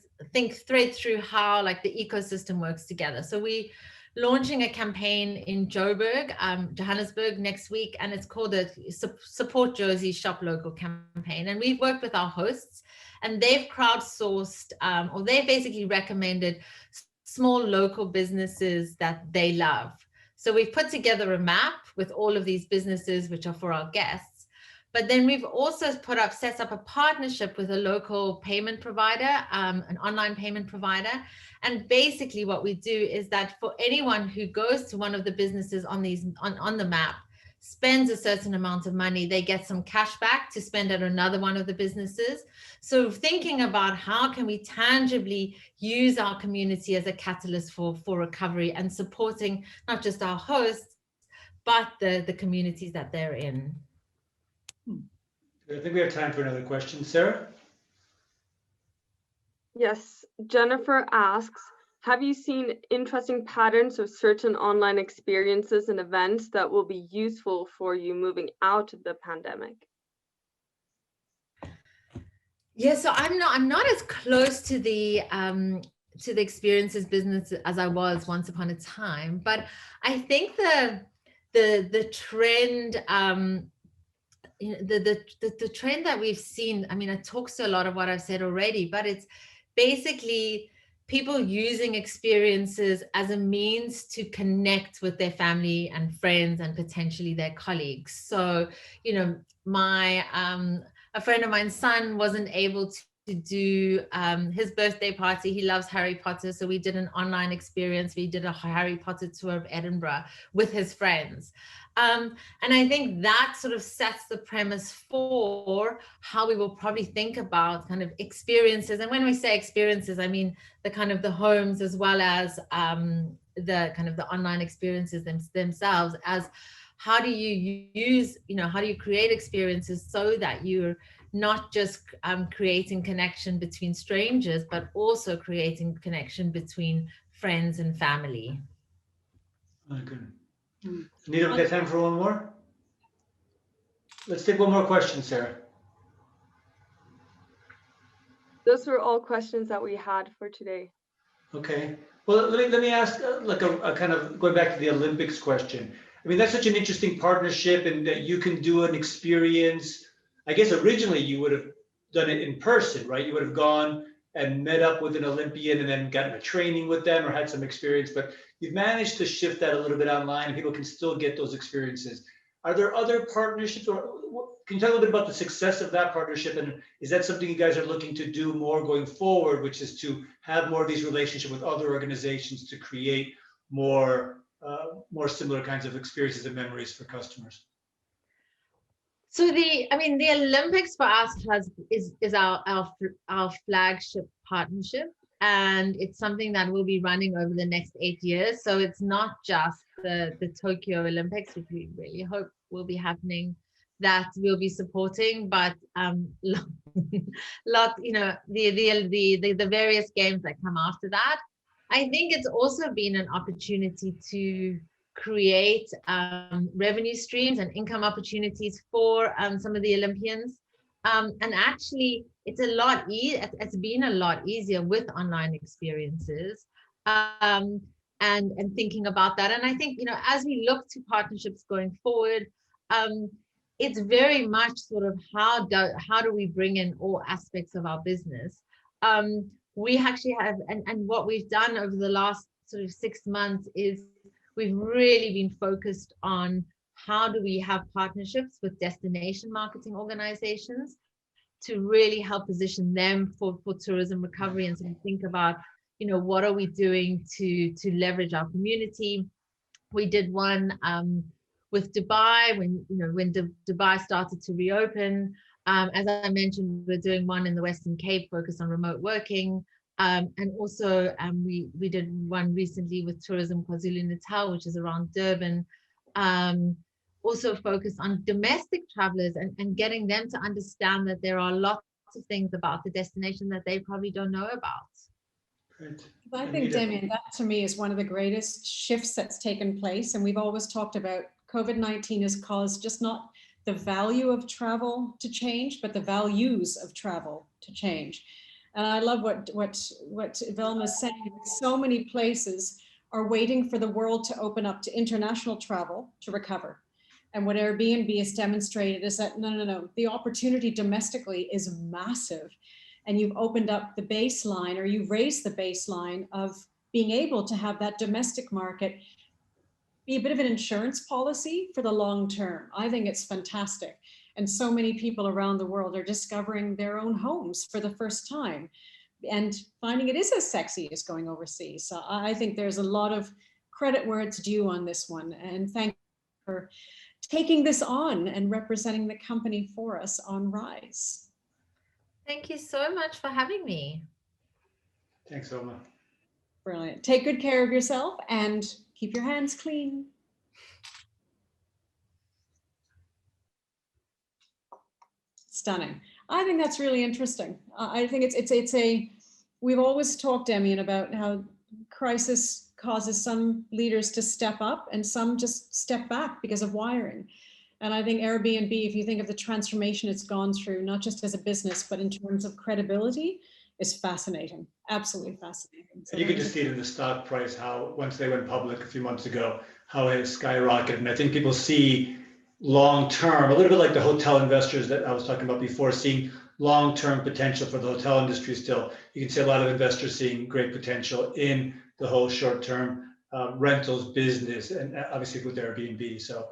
Speaker 4: thread through how like the ecosystem works together. So we launching a campaign in Joburg, Johannesburg next week, and it's called the Support Josie Shop Local campaign. And we've worked with our hosts, and they've crowdsourced or they basically recommended small local businesses that they love. So we've put together a map with all of these businesses which are for our guests. But then we've also set up a partnership with a local payment provider, an online payment provider. And basically what we do is that for anyone who goes to one of the businesses on the map, spends a certain amount of money, they get some cash back to spend at another one of the businesses. So thinking about how can we tangibly use our community as a catalyst for recovery and supporting not just our hosts, but the communities that they're in.
Speaker 1: I think we have time for another question. Sarah?
Speaker 5: Yes, Jennifer asks, have you seen interesting patterns of certain online experiences and events that will be useful for you moving out of the pandemic?
Speaker 4: Yeah, so I'm not as close to the experiences business as I was once upon a time, but I think the trend the trend that we've seen, it talks to a lot of what I've said already, but it's basically people using experiences as a means to connect with their family and friends and potentially their colleagues. So, a friend of mine's son wasn't able to do his birthday party. He loves Harry Potter. So we did an online experience. We did a Harry Potter tour of Edinburgh with his friends. And I think that sort of sets the premise for how we will probably think about kind of experiences. And when we say experiences, I mean the kind of the homes as well as the kind of the online experiences themselves as how do you use, how do you create experiences so that you're not just creating connection between strangers, but also creating connection between friends and family.
Speaker 1: Okay. Anita, we got time for one more? Let's take one more question, Sarah.
Speaker 5: Those were all questions that we had for today.
Speaker 1: Okay. Well, let me ask like a kind of going back to the Olympics question. I mean, that's such an interesting partnership, and that you can do an experience. I guess originally you would have done it in person, right? You would have gone and met up with an Olympian and then gotten a training with them or had some experience, but you've managed to shift that a little bit online and people can still get those experiences. Are there other partnerships, or can you tell a little bit about the success of that partnership? And is that something you guys are looking to do more going forward, which is to have more of these relationships with other organizations to create more similar kinds of experiences and memories for customers?
Speaker 4: So the Olympics for us is our flagship partnership, and it's something that will be running over the next 8 years. So it's not just the Tokyo Olympics, which we really hope will be happening, that we'll be supporting, but the various games that come after that. I think it's also been an opportunity to create revenue streams and income opportunities for some of the Olympians. And actually, it's been a lot easier with online experiences and thinking about that. And I think, as we look to partnerships going forward, it's very much sort of how do we bring in all aspects of our business. We actually have, and what we've done over the last sort of 6 months is we've really been focused on how do we have partnerships with destination marketing organizations to really help position them for tourism recovery, and so we think about, what are we doing to leverage our community. We did one with Dubai when Dubai started to reopen. As I mentioned, we're doing one in the Western Cape focused on remote working. And also we did one recently with Tourism KwaZulu-Natal, which is around Durban, also focused on domestic travelers and getting them to understand that there are lots of things about the destination that they probably don't know about.
Speaker 1: Great.
Speaker 2: I think, Demian, that to me is one of the greatest shifts that's taken place. And we've always talked about COVID-19 has caused just not the value of travel to change, but the values of travel to change. And I love what VELMA is saying. So many places are waiting for the world to open up to international travel to recover. And what Airbnb has demonstrated is that, no, the opportunity domestically is massive. And you've opened up the baseline, or you've raised the baseline of being able to have that domestic market be a bit of an insurance policy for the long term. I think it's fantastic. And so many people around the world are discovering their own homes for the first time and finding it is as sexy as going overseas. So I think there's a lot of credit where it's due on this one. And thank you for taking this on and representing the company for us on Rise.
Speaker 4: Thank you so much for having me.
Speaker 1: Thanks, Oma.
Speaker 2: Brilliant. Take good care of yourself and keep your hands clean. Stunning. I think that's really interesting. I think we've always talked, Demian, about how crisis causes some leaders to step up and some just step back because of wiring. And I think Airbnb, if you think of the transformation it's gone through, not just as a business, but in terms of credibility, is fascinating. Absolutely fascinating. So
Speaker 1: you could just see it in the stock price, how once they went public a few months ago, how it skyrocketed. And I think people see long-term, a little bit like the hotel investors that I was talking about before, seeing long-term potential for the hotel industry still. You can see a lot of investors seeing great potential in the whole short-term rentals business, and obviously with Airbnb. So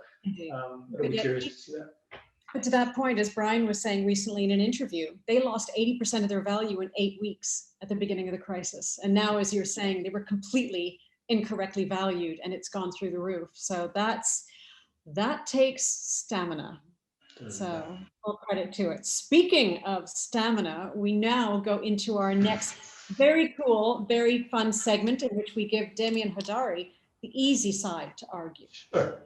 Speaker 1: I'll be curious to see that.
Speaker 2: But to that point, as Brian was saying recently in an interview, they lost 80% of their value in 8 weeks at the beginning of the crisis. And now, as you're saying, they were completely incorrectly valued and it's gone through the roof. So that takes stamina. So full credit to it. Speaking of stamina, we now go into our next Very cool, very fun segment in which we give Demian Hodari the easy side to argue.
Speaker 1: Sure.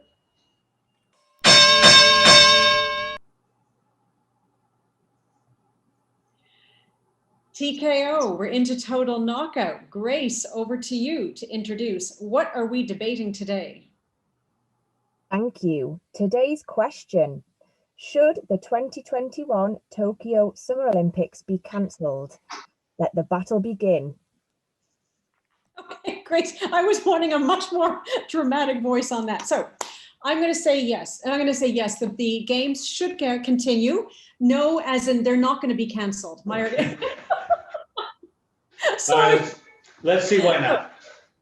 Speaker 2: TKO, we're into total knockout. Grace, over to you to introduce. What are we debating today?
Speaker 6: Thank you. Today's question: should the 2021 Tokyo Summer Olympics be cancelled? Let the battle begin.
Speaker 2: Okay, Grace, I was wanting a much more dramatic voice on that. So I'm going to say yes. And I'm going to say yes, the games should continue. No, as in they're not going to be canceled. Sorry.
Speaker 1: Let's see why not.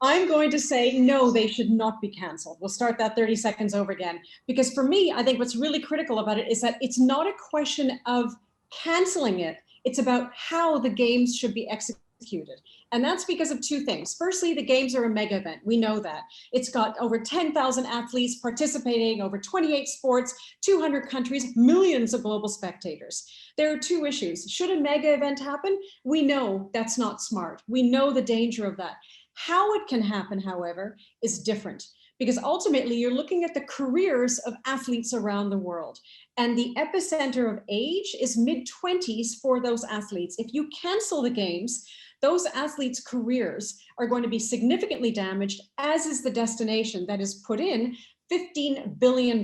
Speaker 2: I'm going to say no, they should not be canceled. We'll start that 30 seconds over again. Because for me, I think what's really critical about it is that it's not a question of canceling it. It's about how the games should be executed. And that's because of two things. Firstly, the games are a mega event. We know that. It's got over 10,000 athletes participating, over 28 sports, 200 countries, millions of global spectators. There are two issues. Should a mega event happen? We know that's not smart. We know the danger of that. How it can happen, however, is different, because ultimately you're looking at the careers of athletes around the world. And the epicenter of age is mid-20s for those athletes. If you cancel the games, those athletes' careers are going to be significantly damaged, as is the destination that is put in $15 billion.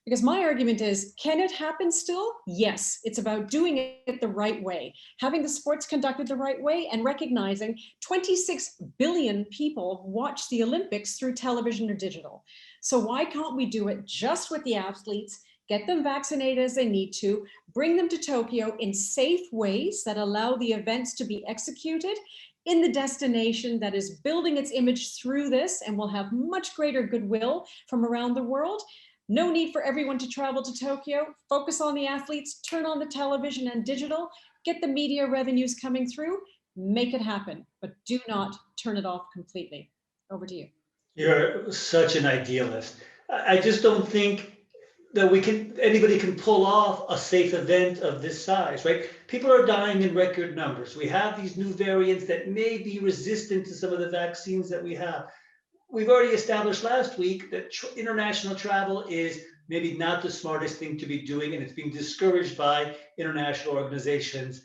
Speaker 2: Because my argument is, can it happen still? Yes, it's about doing it the right way, having the sports conducted the right way, and recognizing 26 billion people watch the Olympics through television or digital. So why can't we do it just with the athletes, get them vaccinated as they need to, bring them to Tokyo in safe ways that allow the events to be executed in the destination that is building its image through this and will have much greater goodwill from around the world. No need for everyone to travel to Tokyo. Focus on the athletes, turn on the television and digital, get the media revenues coming through, make it happen, but do not turn it off completely. Over to you.
Speaker 1: You're such an idealist. I just don't think that anybody can pull off a safe event of this size, right? People are dying in record numbers. We have these new variants that may be resistant to some of the vaccines that we have. We've already established last week that international travel is maybe not the smartest thing to be doing, and it's being discouraged by international organizations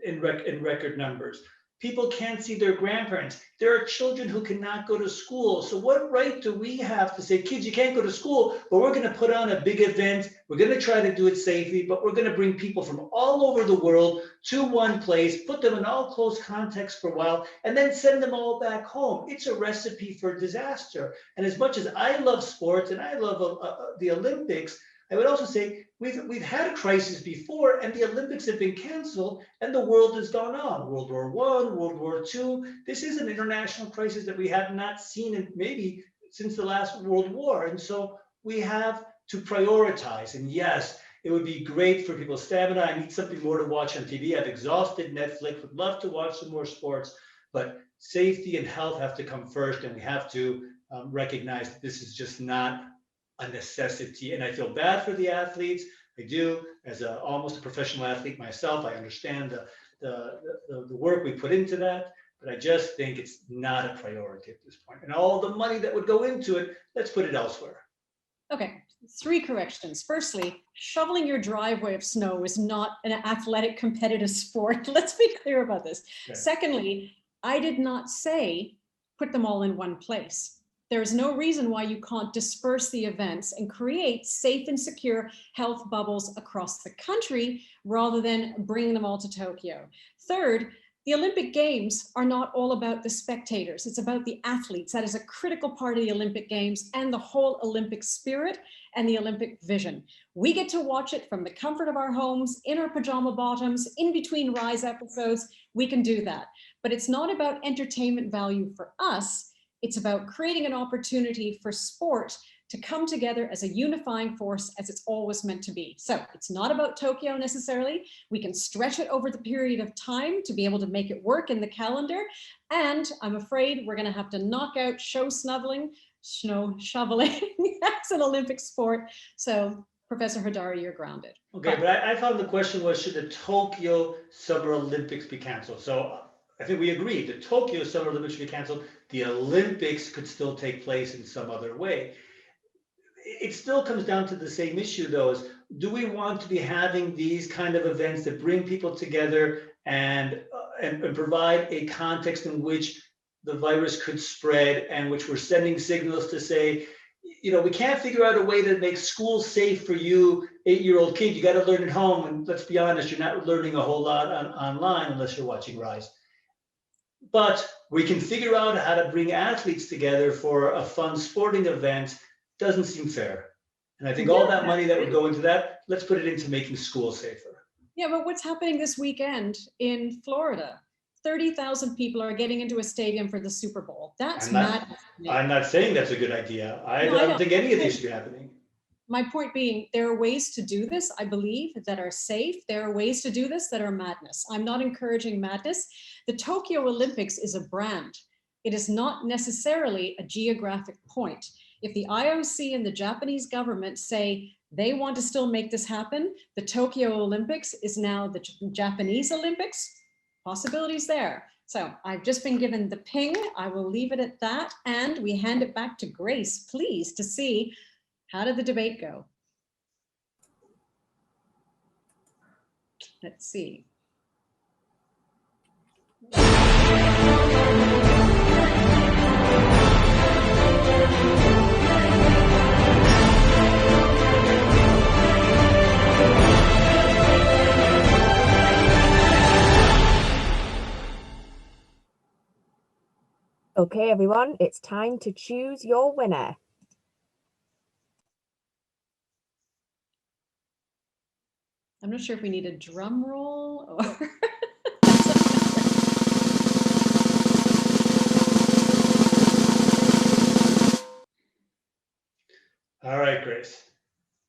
Speaker 1: in record numbers. People can't see their grandparents. There are children who cannot go to school. So what right do we have to say, kids, you can't go to school, but we're going to put on a big event. We're going to try to do it safely, but we're going to bring people from all over the world to one place, put them in all close context for a while, and then send them all back home. It's a recipe for disaster. And as much as I love sports and I love the Olympics, I would also say we've had a crisis before, and the Olympics have been canceled, and the world has gone on. World War I, World War II. This is an international crisis that we have not seen in maybe since the last World War. And so we have to prioritize. And yes, it would be great for people's stamina. I need something more to watch on TV. I've exhausted Netflix, would love to watch some more sports, but safety and health have to come first, and we have to recognize that this is just not a necessity. And I feel bad for the athletes. I do, as almost a professional athlete myself. I understand the work we put into that, but I just think it's not a priority at this point. And all the money that would go into it, let's put it elsewhere.
Speaker 2: Okay, 3 corrections. Firstly, shoveling your driveway of snow is not an athletic competitive sport. Let's be clear about this. Okay. Secondly, I did not say put them all in one place. There's no reason why you can't disperse the events and create safe and secure health bubbles across the country rather than bringing them all to Tokyo. Third, the Olympic Games are not all about the spectators. It's about the athletes. That is a critical part of the Olympic Games and the whole Olympic spirit and the Olympic vision. We get to watch it from the comfort of our homes, in our pajama bottoms, in between Rise episodes. We can do that. But it's not about entertainment value for us. It's about creating an opportunity for sport to come together as a unifying force, as it's always meant to be. So it's not about Tokyo necessarily. We can stretch it over the period of time to be able to make it work in the calendar. And I'm afraid we're gonna have to knock out snow shoveling as an Olympic sport. So Professor Hodari, you're grounded.
Speaker 1: Okay, but I found the question was, should the Tokyo Summer Olympics be canceled? So I think we agreed the Tokyo Summer Olympics should be canceled. The Olympics could still take place in some other way. It still comes down to the same issue, though, is do we want to be having these kind of events that bring people together and provide a context in which the virus could spread, and which we're sending signals to say, we can't figure out a way that makes school safe for you, 8-year-old kid. You got to learn at home. And let's be honest, you're not learning a whole lot online unless you're watching Rise. But we can figure out how to bring athletes together for a fun sporting event. Doesn't seem fair. And I think all that money that would go into that, let's put it into making school safer.
Speaker 2: Yeah, but what's happening this weekend in Florida? 30,000 people are getting into a stadium for the Super Bowl. That's madness.
Speaker 1: I'm not saying that's a good idea. I don't think any of these should be happening.
Speaker 2: My point being, there are ways to do this, I believe, that are safe. There are ways to do this that are madness. I'm not encouraging madness. The Tokyo Olympics is a brand. It is not necessarily a geographic point. If the IOC and the Japanese government say they want to still make this happen, the Tokyo Olympics is now the Japanese Olympics, possibilities there. So I've just been given the ping. I will leave it at that. And we hand it back to Grace, please, to see how did the debate go? Let's see.
Speaker 6: Okay, everyone, it's time to choose your winner.
Speaker 2: I'm not sure if we need a drum roll or.
Speaker 1: All right, Grace.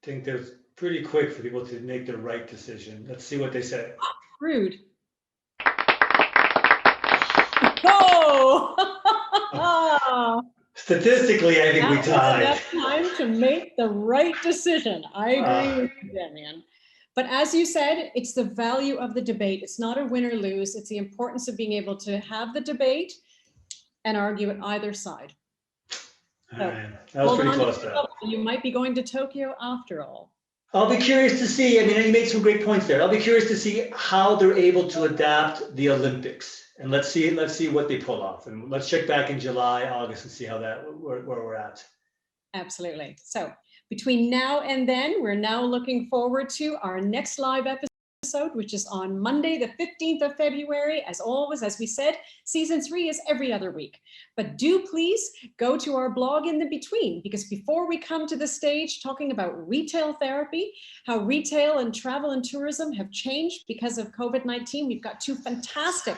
Speaker 1: I think they're pretty quick for people to make the right decision. Let's see what they say.
Speaker 2: Rude. Oh!
Speaker 1: Statistically, I think we tied.
Speaker 2: Enough time to make the right decision. I agree with you, Demian. But as you said, it's the value of the debate. It's not a win or lose. It's the importance of being able to have the debate and argue at either side.
Speaker 1: All right. That was pretty close to that.
Speaker 2: You might be going to Tokyo after all.
Speaker 1: I'll be curious to see. I mean, you made some great points there. I'll be curious to see how they're able to adapt the Olympics. And let's see what they pull off. And let's check back in July, August, and see how where we're at.
Speaker 2: Absolutely. So between now and then, we're now looking forward to our next live episode, which is on Monday, the 15th of February. As always, as we said, season 3 is every other week. But do please go to our blog in the between, because before we come to the stage talking about retail therapy, how retail and travel and tourism have changed because of COVID-19, we've got 2 fantastic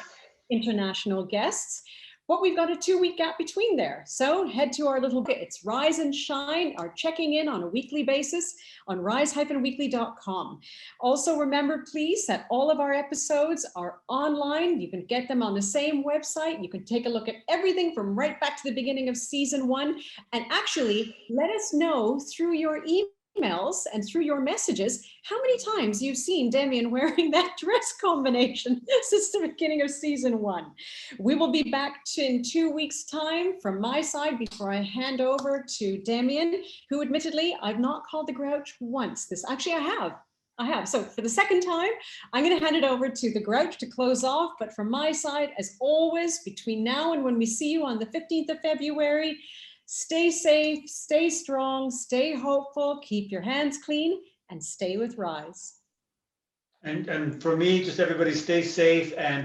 Speaker 2: international guests, but we've got a 2-week gap between there. So head to our little, it's Rise and Shine, our checking in on a weekly basis on rise-weekly.com. Also remember, please, that all of our episodes are online. You can get them on the same website. You can take a look at everything from right back to the beginning of season 1. And actually, let us know through your emails and through your messages how many times you've seen Demian wearing that dress combination since the beginning of season 1. We will be back in 2 weeks' time from my side before I hand over to Demian, who admittedly I've not called the Grouch once. I have. So for the second time, I'm going to hand it over to the Grouch to close off. But from my side, as always, between now and when we see you on the 15th of February, stay safe, stay strong, stay hopeful, keep your hands clean, and stay with Rise.
Speaker 1: And for me, just everybody stay safe and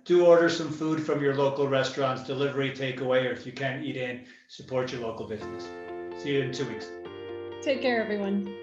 Speaker 1: do order some food from your local restaurants, delivery, takeaway, or if you can't eat in, support your local business. See you in 2 weeks.
Speaker 2: Take care, everyone.